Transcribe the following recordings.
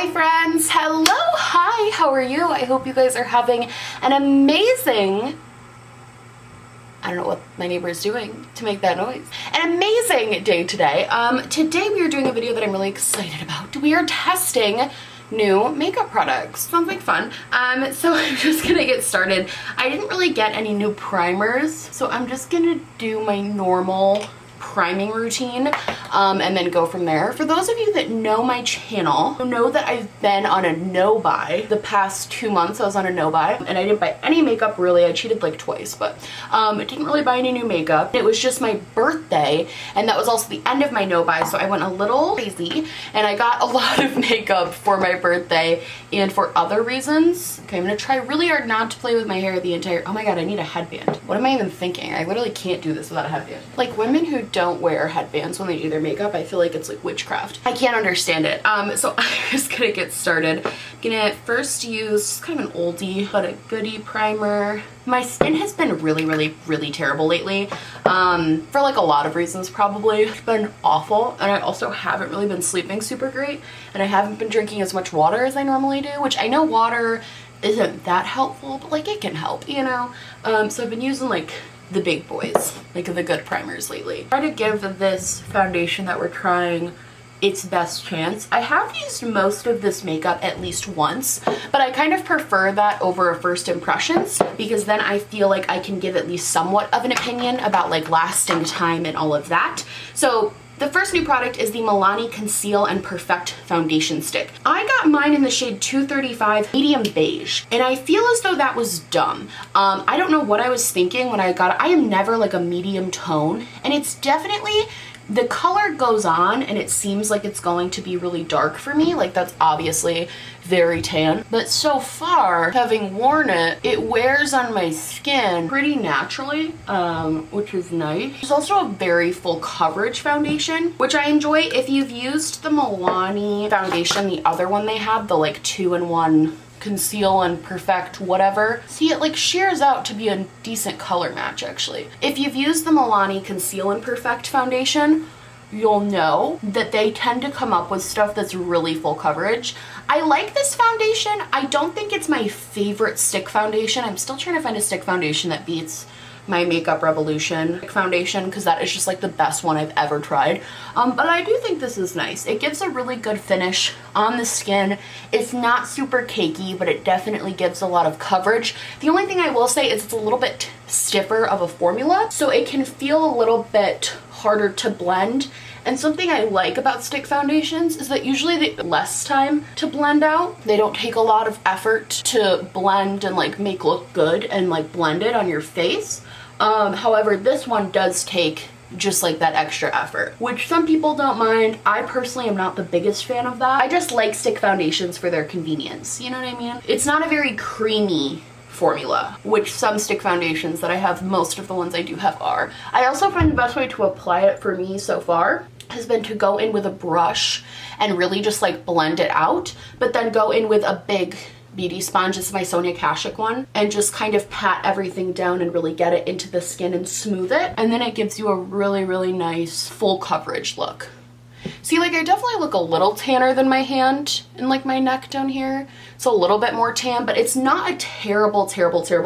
Hi friends, hello, hi, how are you? I hope you guys are having an amazing, I don't know what my neighbor is doing to make that noise, an amazing day today. Today we are doing a video that I'm really excited about. We are testing new makeup products. Sounds like fun. So I'm just gonna get started. I didn't really get any new primers, so I'm just gonna do my normal priming routine and then go from there. For those of you that know my channel, know that I've been on a no-buy the past 2 months. I was on a no-buy and I didn't buy any makeup really. I cheated like twice, but I didn't really buy any new makeup. It was just my birthday and that was also the end of my no-buy, so I went a little crazy and I got a lot of makeup for my birthday and for other reasons. Okay, I'm gonna try really hard not to play with my hair the entire, oh my god, I need a headband. What am I even thinking? I literally can't do this without a headband. Like women who don't wear headbands when they do their makeup, I feel like it's like witchcraft. I can't understand it. So I'm just gonna get started. I'm gonna first use kind of an oldie but a goodie primer. My skin has been really terrible lately for like a lot of reasons probably. It's been awful and I also haven't really been sleeping super great and I haven't been drinking as much water as I normally do, which I know water isn't that helpful, but like it can help, you know? So I've been using like the big boys, like the good primers lately. Try to give this foundation that we're trying its best chance. I have used most of this makeup at least once, but I kind of prefer that over a first impressions because then I feel like I can give at least somewhat of an opinion about like lasting time and all of that. So the first new product is the Milani Conceal and Perfect Foundation Stick. I got mine in the shade 235 medium beige, and I feel as though that was dumb. I don't know what I was thinking when I got it. I am never like a medium tone, and it's definitely, the color goes on and it seems like it's going to be really dark for me. Like that's obviously very tan, but so far having worn it, it wears on my skin pretty naturally, which is nice. It's also a very full coverage foundation, which I enjoy. If you've used the Milani foundation, the other one they had, the like 2-in-1 Conceal and Perfect whatever, see, it like shears out to be a decent color match actually. If you've used the Milani Conceal and Perfect foundation, you'll know that they tend to come up with stuff that's really full coverage. I like this foundation. I don't think it's my favorite stick foundation. I'm still trying to find a stick foundation that beats my Makeup Revolution foundation because that is just like the best one I've ever tried. But I do think this is nice. It gives a really good finish on the skin. It's not super cakey, but it definitely gives a lot of coverage. The only thing I will say is it's a little bit stiffer of a formula, so it can feel a little bit harder to blend. And something I like about stick foundations is that usually they take less time to blend out. They don't take a lot of effort to blend and like make look good and like blend it on your face. However, this one does take just like that extra effort, which some people don't mind. I personally am not the biggest fan of that. I just like stick foundations for their convenience, you know what I mean? It's not a very creamy formula, which some stick foundations that I have, most of the ones I do have are. I also find the best way to apply it for me so far has been to go in with a brush and really just like blend it out, but then go in with a big beauty sponge, this is my Sonia Kashuk one, and just kind of pat everything down and really get it into the skin and smooth it. And then it gives you a really nice full coverage look. See, like I definitely look a little tanner than my hand and like my neck down here. It's a little bit more tan, but it's not a terrible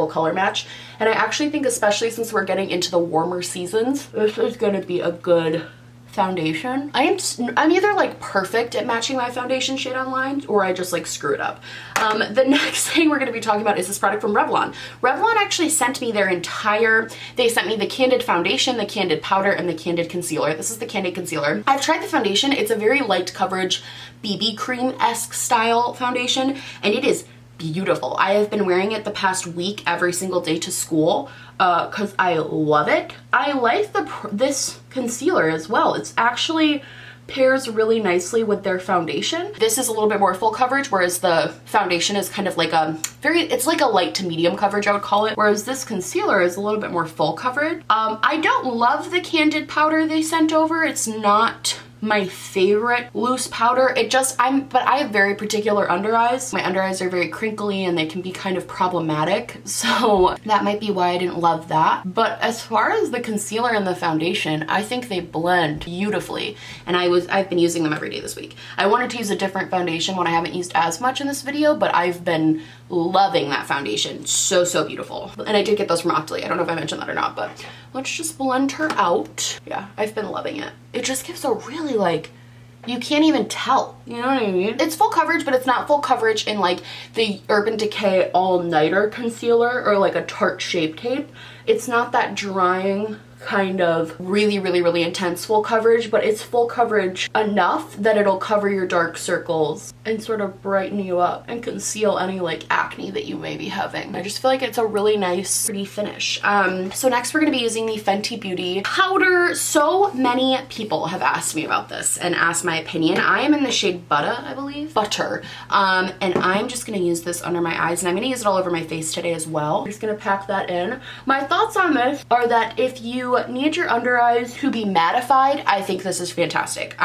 color match. And I actually think, especially since we're getting into the warmer seasons, this is gonna be a good foundation. I'm either like perfect at matching my foundation shade online or I just like screw it up. The next thing we're going to be talking about is this product from Revlon. Revlon actually sent me their entire, they sent me the Candid foundation, the Candid powder, and the Candid concealer. This is the Candid concealer. I've tried the foundation. It's a very light coverage BB cream-esque style foundation and it is beautiful. I have been wearing it the past week every single day to school because I love it. I like this concealer as well. It's actually pairs really nicely with their foundation. This is a little bit more full coverage, whereas the foundation is kind of like a it's like a light to medium coverage, I would call it, whereas this concealer is a little bit more full coverage. I don't love the Candid powder they sent over. It's not my favorite loose powder. But I have very particular under eyes. My under eyes are very crinkly and they can be kind of problematic. So that might be why I didn't love that. But as far as the concealer and the foundation, I think they blend beautifully. And I've been using them every day this week. I wanted to use a different foundation one I haven't used as much in this video, but I've been loving that foundation. So, so beautiful. And I did get those from Hotline. I don't know if I mentioned that or not, but let's just blend her out. Yeah, I've been loving it. It just gives a really like, you can't even tell, you know what I mean? It's full coverage, but it's not full coverage in like the Urban Decay All Nighter concealer or like a Tarte Shape Tape. It's not that drying kind of really, really, really intense full coverage, but it's full coverage enough that it'll cover your dark circles and sort of brighten you up and conceal any like acne that you may be having. I just feel like it's a really nice, pretty finish. So next we're gonna be using the Fenty Beauty powder. So many people have asked me about this and asked my opinion. I am in the shade Butter, I believe. Butter. And I'm just gonna use this under my eyes and I'm gonna use it all over my face today as well. I'm just gonna pack that in. My thoughts on this are that if you need your under eyes to be mattified, I think this is fantastic.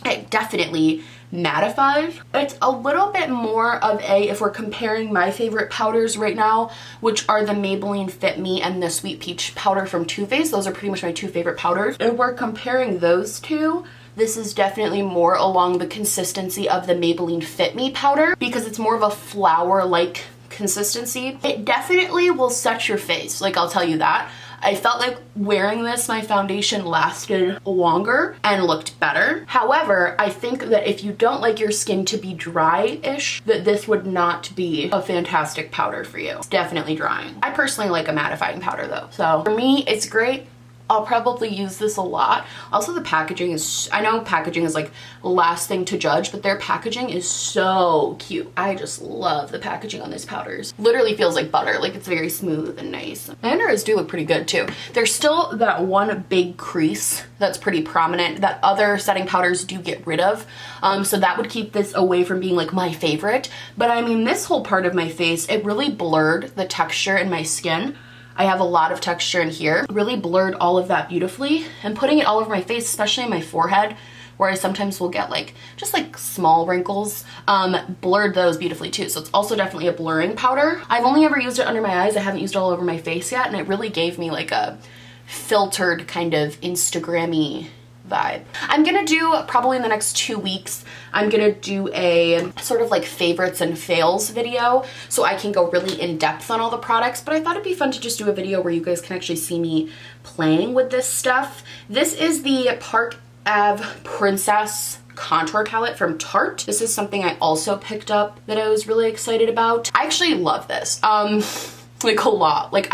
It definitely mattifies. It's a little bit more of a, if we're comparing my favorite powders right now, which are the Maybelline Fit Me and the Sweet Peach powder from Too Faced. Those are pretty much my two favorite powders. If we're comparing those two, this is definitely more along the consistency of the Maybelline Fit Me powder because it's more of a flower-like consistency. It definitely will set your face, like I'll tell you that. I felt like wearing this, my foundation lasted longer and looked better. However, I think that if you don't like your skin to be dry-ish, that this would not be a fantastic powder for you. It's definitely drying. I personally like a mattifying powder though. So for me, it's great. I'll probably use this a lot. Also, the packaging is, I know packaging is like the last thing to judge, but their packaging is so cute. I just love the packaging on these powders. Literally feels like butter, like it's very smooth and nice. My under eyes do look pretty good too. There's still that one big crease that's pretty prominent that other setting powders do get rid of. So that would keep this away from being like my favorite. But I mean, this whole part of my face, it really blurred the texture in my skin. I have a lot of texture in here. Really blurred all of that beautifully, and putting it all over my face, especially in my forehead, where I sometimes will get like, just like small wrinkles, blurred those beautifully too. So it's also definitely a blurring powder. I've only ever used it under my eyes. I haven't used it all over my face yet, and it really gave me like a filtered kind of Instagram-y vibe. I'm gonna do, probably in the next 2 weeks, I'm gonna do a sort of like favorites and fails video so I can go really in depth on all the products, but I thought it'd be fun to just do a video where you guys can actually see me playing with this stuff. This is the Park Ave Princess contour palette from Tarte. This is something I also picked up that I was really excited about. I actually love this. Like a lot. Like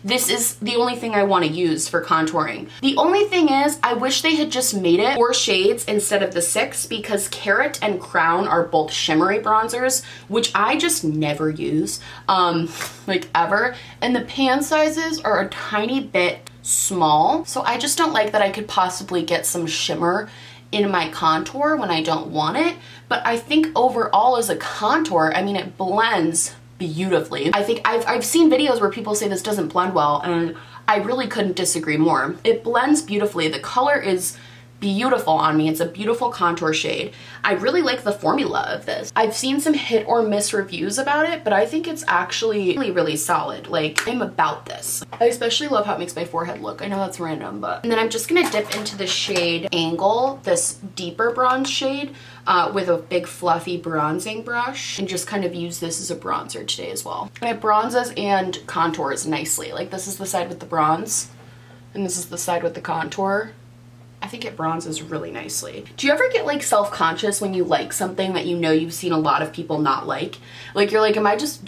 this is the only thing I want to use for contouring. The only thing is, I wish they had just made it 4 shades instead of the 6, because Carrot and Crown are both shimmery bronzers, which I just never use, like ever. And the pan sizes are a tiny bit small, so I just don't like that I could possibly get some shimmer in my contour when I don't want it. But I think overall as a contour, I mean, it blends beautifully. I think I've seen videos where people say this doesn't blend well, and I really couldn't disagree more. It blends beautifully. The color is beautiful on me. It's a beautiful contour shade. I really like the formula of this. I've seen some hit or miss reviews about it, but I think it's actually really, really solid. Like, I'm about this. I especially love how it makes my forehead look. I know that's random, but... And then I'm just gonna dip into the shade Angle, this deeper bronze shade, with a big fluffy bronzing brush, and just kind of use this as a bronzer today as well. And it bronzes and contours nicely. Like, this is the side with the bronze, and this is the side with the contour. I think it bronzes really nicely. Do you ever get like self-conscious when you like something that you know you've seen a lot of people not like? Like, you're like, do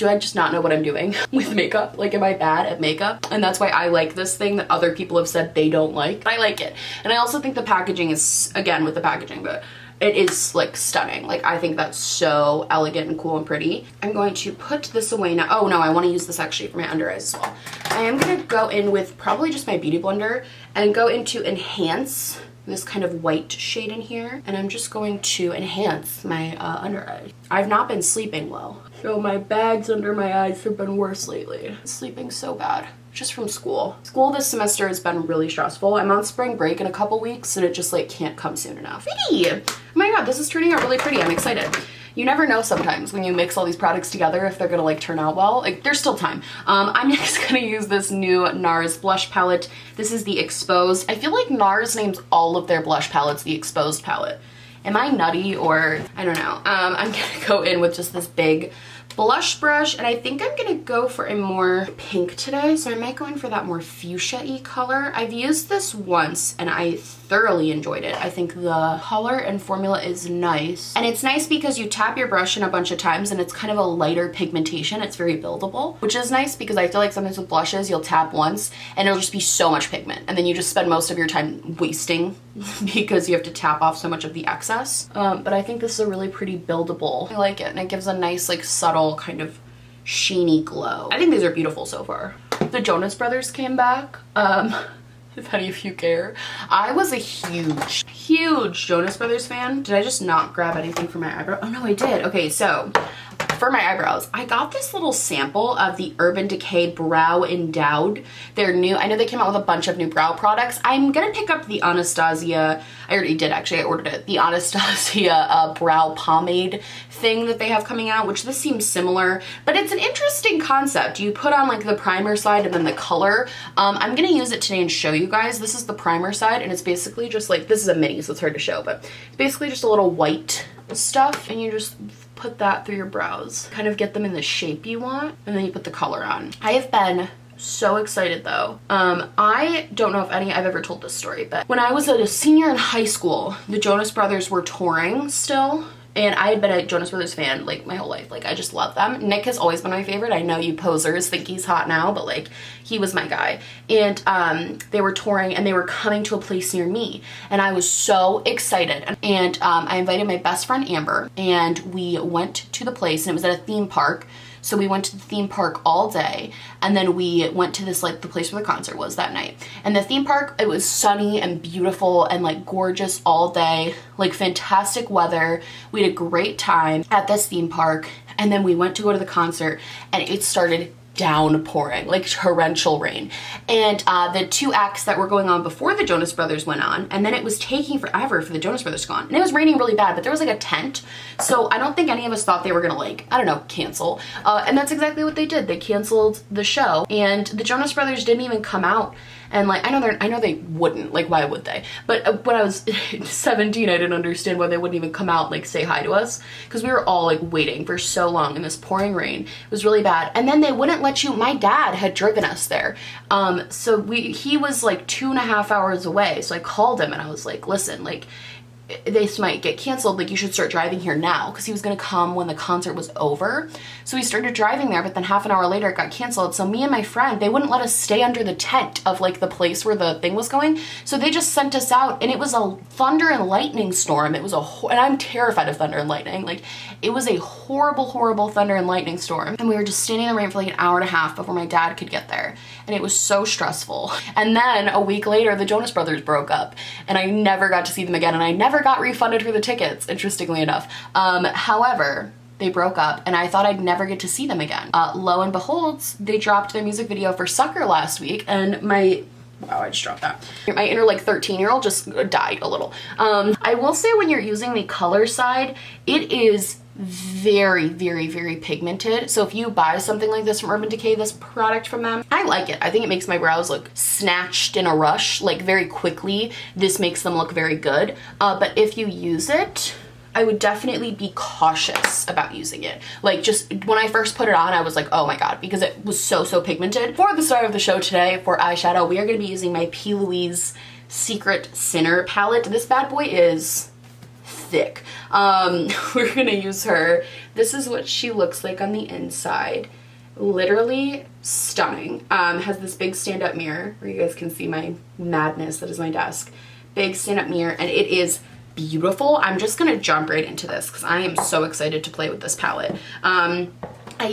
I just not know what I'm doing with makeup? Like, am I bad at makeup? And that's why I like this thing that other people have said they don't like. But I like it. And I also think the packaging is, again with the packaging, but it is like stunning. Like, I think that's so elegant and cool and pretty. I'm going to put this away now. Oh no, I want to use this actually for my under eyes as well. I am going to go in with probably just my Beauty Blender and go into Enhance this kind of white shade in here, and I'm just going to enhance my under eye. I've not been sleeping well, so my bags under my eyes have been worse lately. Sleeping so bad, just from school. School this semester has been really stressful. I'm on spring break in a couple weeks, and it just like can't come soon enough. Pretty! Oh my god, this is turning out really pretty. I'm excited. You never know sometimes when you mix all these products together if they're gonna like turn out well. Like there's still time. I'm just gonna use this new NARS blush palette. This is the Exposed. I feel like NARS names all of their blush palettes the Exposed palette. Am I nutty or I don't know. I'm gonna go in with just this big blush brush, and I think I'm gonna go for a more pink today, so I might go in for that more fuchsia-y color. I've used this once and I thoroughly enjoyed it. I think the color and formula is nice, and it's nice because you tap your brush in a bunch of times and it's kind of a lighter pigmentation. It's very buildable, which is nice because I feel like sometimes with blushes you'll tap once and it'll just be so much pigment, and then you just spend most of your time wasting because you have to tap off so much of the excess. But I think this is a really pretty buildable. I like it, and it gives a nice like subtle kind of sheeny glow. I think these are beautiful so far. The Jonas Brothers came back. If any of you care. I was a huge Jonas Brothers fan. Did I just not grab anything for my eyebrow? Oh no, I did. Okay, so for my eyebrows, I got this little sample of the Urban Decay Brow Endowed. They're new. I know they came out with a bunch of new brow products. I'm gonna pick up the Anastasia, I already did actually, I ordered it, the Anastasia brow pomade thing that they have coming out, which this seems similar, but it's an interesting concept. You put on like the primer side and then the color. I'm gonna use it today and show you guys. This is the primer side, and it's basically just like, this is a mini, so it's hard to show, but it's basically just a little white stuff, and you just put that through your brows, kind of get them in the shape you want, and then you put the color on. I have been so excited though. I don't know if I've ever told this story, but when I was a senior in high school, the Jonas Brothers were touring still, and I had been a Jonas Brothers fan like my whole life. Like I just love them. Nick has always been my favorite. I know you posers think he's hot now, but like he was my guy. And they were touring and they were coming to a place near me, and I was so excited. And I invited my best friend Amber, and we went to the place, and it was at a theme park. So we went to the theme park all day, and then we went to this, like, the place where the concert was that night. And the theme park, it was sunny and beautiful and like gorgeous all day, like fantastic weather. We had a great time at this theme park, and then we went to go to the concert, and it started downpouring, like torrential rain. And the two acts that were going on before the Jonas Brothers went on, and then it was taking forever for the Jonas Brothers to go on. And it was raining really bad, but there was like a tent, so I don't think any of us thought they were gonna, like, I don't know, cancel. And that's exactly what they did. They canceled the show, and the Jonas Brothers didn't even come out. And like, I know they wouldn't, like, why would they? But when I was 17, I didn't understand why they wouldn't even come out and like say hi to us, because we were all like waiting for so long in this pouring rain. It was really bad. And then they wouldn't let you, my dad had driven us there. So he was like 2.5 hours away. So I called him and I was like, listen, like, this might get canceled, like you should start driving here now, because he was gonna come when the concert was over. So we started driving there, but then half an hour later it got canceled. So me and my friend, they wouldn't let us stay under the tent of like the place where the thing was going, so they just sent us out, and it was a thunder and lightning storm. It was and I'm terrified of thunder and lightning. Like, it was a horrible thunder and lightning storm, and we were just standing in the rain for like an hour and a half before my dad could get there, and it was so stressful. And then a week later the Jonas Brothers broke up, and I never got to see them again, and I never got refunded for the tickets, interestingly enough. However, they broke up, and I thought I'd never get to see them again. Lo and behold, they dropped their music video for Sucker last week, and wow, I just dropped that. My inner like 13-year-old just died a little. I will say, when you're using the color side, it is very pigmented. So if you buy something like this from Urban Decay, this product from them, I like it. I think it makes my brows look snatched in a rush, like very quickly. This makes them look very good. But if you use it, I would definitely be cautious about using it. Like, just when I first put it on, I was like, oh my god, because it was so pigmented. For the start of the show today, for eyeshadow, we are going to be using my P. Louise Secret Sinner palette. This bad boy is thick. We're gonna use her. This is what she looks like on the inside. Literally stunning. Has this big stand-up mirror where you guys can see my madness that is my desk. Big stand-up mirror, and it is beautiful. I'm just gonna jump right into this because I am so excited to play with this palette. I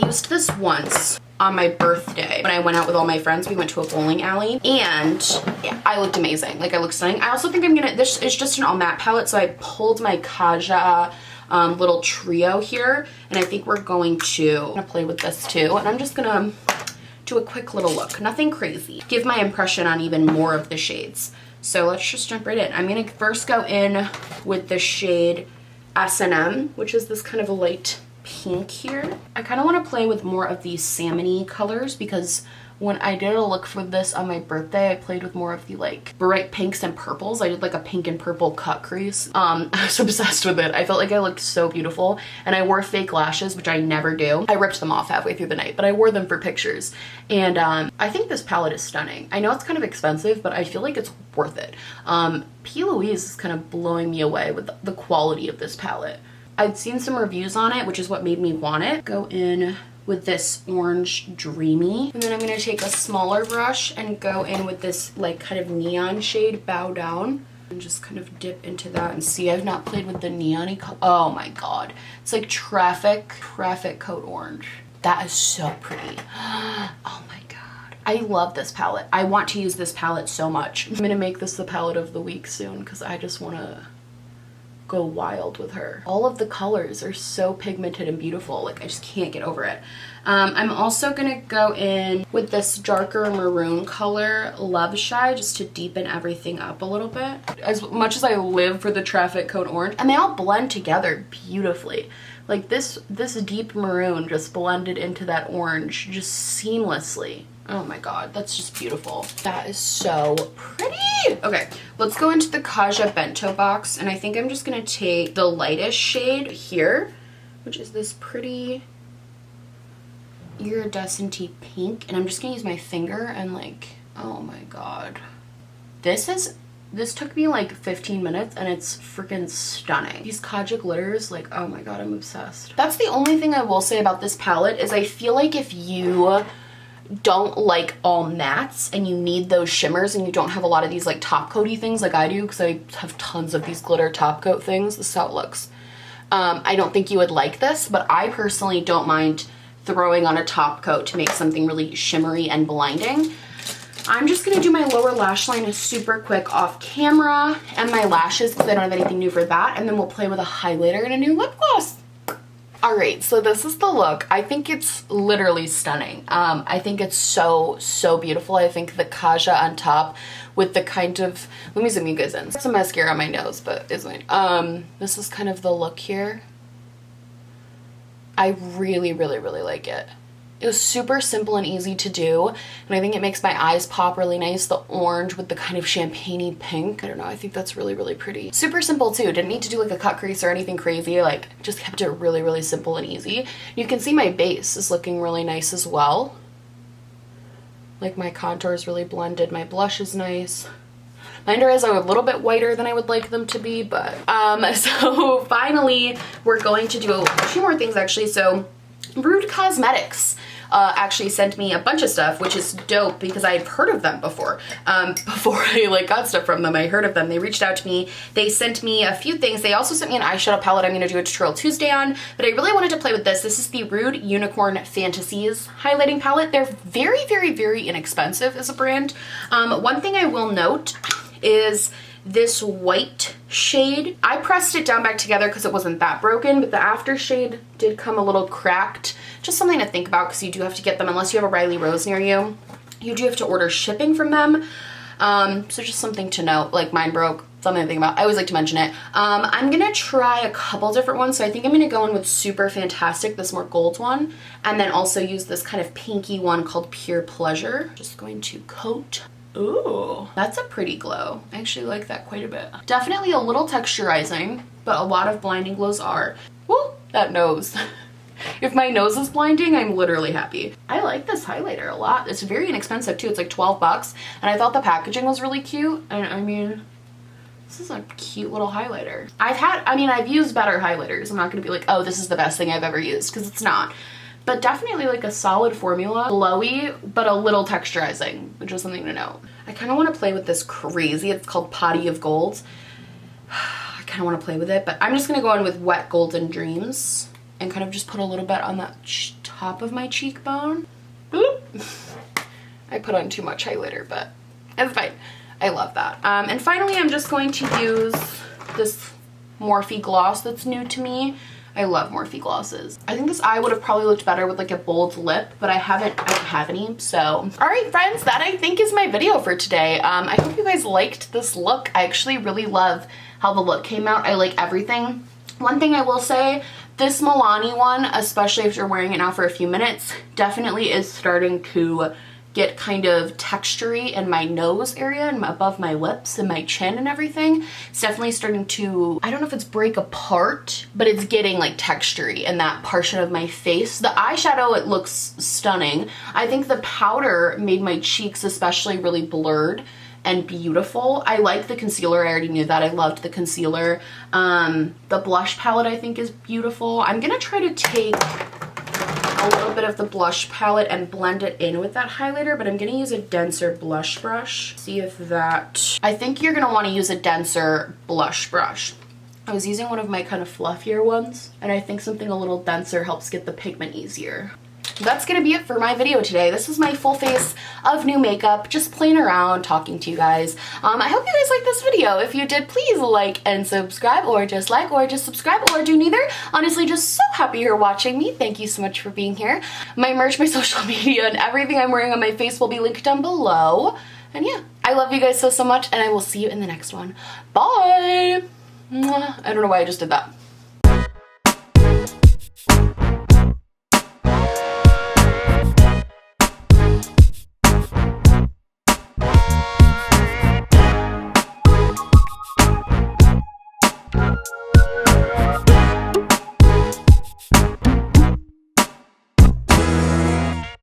used this once on my birthday when I went out with all my friends. We went to a bowling alley and yeah, I looked amazing. Like I looked stunning. I also think I'm gonna, this is just an all matte palette, so I pulled my Kaja little trio here, and I think we're going to play with this too. And I'm just gonna do a quick little look, nothing crazy. Give my impression on even more of the shades. So let's just jump right in. I'm gonna first go in with the shade S&M, which is this kind of a light pink here. I kind of want to play with more of these salmon-y colors because when I did a look for this on my birthday, I played with more of the like bright pinks and purples. I did like a pink and purple cut crease. I was obsessed with it. I felt like I looked so beautiful, and I wore fake lashes, which I never do. I ripped them off halfway through the night, but I wore them for pictures. And I think this palette is stunning. I know it's kind of expensive, but I feel like it's worth it. P. Louise is kind of blowing me away with the quality of this palette. I'd seen some reviews on it, which is what made me want it. Go in with this orange dreamy, and then I'm gonna take a smaller brush and go in with this like kind of neon shade Bow Down, and just kind of dip into that. And see, I've not played with the neon-y color. Oh my god, it's like traffic coat orange. That is so pretty. Oh my god, I love this palette. I want to use this palette so much. I'm gonna make this the palette of the week soon because I just want to go wild with her. All of the colors are so pigmented and beautiful. Like I just can't get over it. I'm also gonna go in with this darker maroon color, Love Shy, just to deepen everything up a little bit. As much as I live for the traffic coat orange, and they all blend together beautifully. Like this deep maroon just blended into that orange just seamlessly. Oh my god, that's just beautiful. That is so pretty. Okay, let's go into the Kaja bento box, and I think I'm just gonna take the lightest shade here, which is this pretty iridescent-y pink, and I'm just gonna use my finger and like, oh my god. This took me like 15 minutes and it's freaking stunning. These Kaja glitters, like, oh my god, I'm obsessed. That's the only thing I will say about this palette is I feel like if you don't like all mattes and you need those shimmers and you don't have a lot of these like top coaty things like I do, because I have tons of these glitter top coat things, this is how it looks. I don't think you would like this, but I personally don't mind throwing on a top coat to make something really shimmery and blinding. I'm just gonna do my lower lash line super quick off camera and my lashes because I don't have anything new for that, and then we'll play with a highlighter and a new lip gloss. All right, so this is the look. I think it's literally stunning. I think it's so beautiful. I think the Kaja on top with the kind of, let me zoom you guys in. Some mascara on my nose, but isn't. This is kind of the look here. I really like it. It was super simple and easy to do, and I think it makes my eyes pop really nice. The orange with the kind of champagne-y pink. I don't know, I think that's really pretty. Super simple too. Didn't need to do like a cut crease or anything crazy. Like just kept it really simple and easy. You can see my base is looking really nice as well. Like my contour is really blended. My blush is nice. My under eyes are a little bit whiter than I would like them to be, but so finally we're going to do a few more things actually. So Rude Cosmetics actually sent me a bunch of stuff, which is dope because I've heard of them before. Before I like got stuff from them, I heard of them. They reached out to me. They sent me a few things. They also sent me an eyeshadow palette I'm going to do a tutorial Tuesday on, but I really wanted to play with this. This is the Rude Unicorn Fantasies highlighting palette. They're very inexpensive as a brand. One thing I will note is this white shade. I pressed it down back together because it wasn't that broken, but the after shade did come a little cracked. Just something to think about because you do have to get them, unless you have a Riley Rose near you. You do have to order shipping from them. So just something to note, like mine broke, something to think about. I always like to mention it. I'm gonna try a couple different ones. So I think I'm gonna go in with Super Fantastic, this more gold one, and then also use this kind of pinky one called Pure Pleasure. Just going to coat. Ooh, that's a pretty glow. I actually like that quite a bit. Definitely a little texturizing, but a lot of blinding glows are. Woo, that nose. If my nose is blinding, I'm literally happy. I like this highlighter a lot. It's very inexpensive too. It's like 12 bucks, and I thought the packaging was really cute. And I mean, this is a cute little highlighter. I've used better highlighters. I'm not gonna be like, oh, this is the best thing I've ever used, because it's not. But definitely like a solid formula, glowy, but a little texturizing, which is something to note. I kind of want to play with this crazy, it's called Potty of Gold. I kind of want to play with it, but I'm just going to go in with Wet Golden Dreams and kind of just put a little bit on that top of my cheekbone. Bloop. I put on too much highlighter, but it's fine. I love that. And finally, I'm just going to use this Morphe gloss that's new to me. I love Morphe glosses. I think this eye would have probably looked better with like a bold lip, but I don't have any, so. All right, friends, that I think is my video for today. I hope you guys liked this look. I actually really love how the look came out. I like everything. One thing I will say, this Milani one, especially if you're wearing it now for a few minutes, definitely is starting to get kind of textury in my nose area and above my lips and my chin and everything. It's definitely starting to, I don't know if it's break apart, but it's getting like textury in that portion of my face. The eyeshadow, it looks stunning. I think the powder made my cheeks especially really blurred and beautiful. I like the concealer. I already knew that. I loved the concealer. The blush palette I think is beautiful. I'm gonna try to take a little bit of the blush palette and blend it in with that highlighter, but I'm gonna use a denser blush brush. See if that, I think you're gonna wanna use a denser blush brush. I was using one of my kind of fluffier ones, and I think something a little denser helps get the pigment easier. That's gonna be it for my video today. This is my full face of new makeup, just playing around, talking to you guys. I hope you guys liked this video. If you did, please like and subscribe, or just like, or just subscribe, or do neither. Honestly, just so happy you're watching me. Thank you so much for being here. My merch, my social media, and everything I'm wearing on my face will be linked down below. And yeah, I love you guys so, so much, and I will see you in the next one. Bye! Mwah. I don't know why I just did that.